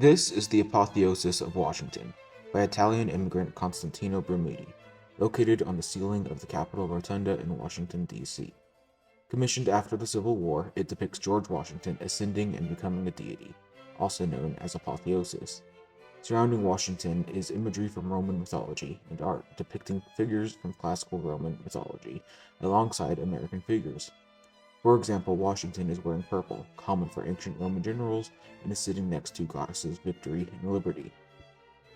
This is the Apotheosis of Washington by Italian immigrant Constantino Brumidi, located on the ceiling of the Capitol Rotunda in Washington, D.C. Commissioned after the Civil War, it depicts George Washington ascending and becoming a deity, also known as apotheosis. Surrounding Washington is imagery from Roman mythology and art depicting figures from classical Roman mythology alongside American figures. For example, Washington is wearing purple, common for ancient Roman generals, and is sitting next to goddesses Victory and Liberty.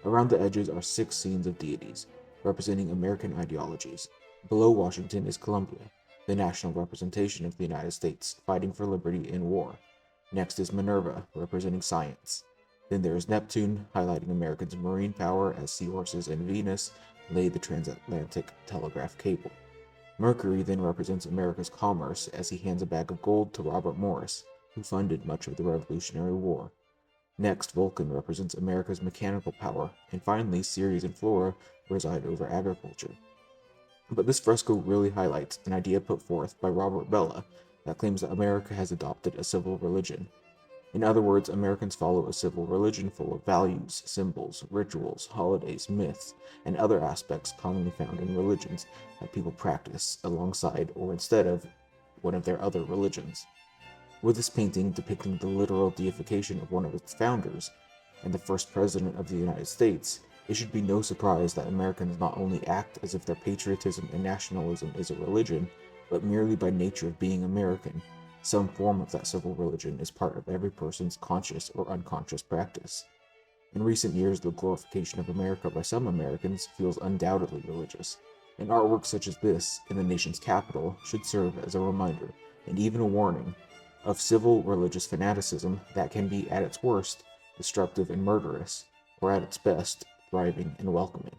Around the edges are 6 scenes of deities, representing American ideologies. Below Washington is Columbia, the national representation of the United States, fighting for liberty in war. Next is Minerva, representing science. Then there is Neptune, highlighting Americans' marine power as seahorses and Venus lay the transatlantic telegraph cable. Mercury then represents America's commerce as he hands a bag of gold to Robert Morris, who funded much of the Revolutionary War. Next, Vulcan represents America's mechanical power, and finally, Ceres and Flora preside over agriculture. But this fresco really highlights an idea put forth by Robert Bella that claims that America has adopted a civil religion. In other words, Americans follow a civil religion full of values, symbols, rituals, holidays, myths, and other aspects commonly found in religions that people practice alongside or instead of one of their other religions. With this painting depicting the literal deification of one of its founders and the first president of the United States, it should be no surprise that Americans not only act as if their patriotism and nationalism is a religion, but merely by nature of being American, some form of that civil religion is part of every person's conscious or unconscious practice. In recent years, the glorification of America by some Americans feels undoubtedly religious, and artwork such as this in the nation's capital should serve as a reminder, and even a warning, of civil religious fanaticism that can be, at its worst, destructive and murderous, or at its best, thriving and welcoming.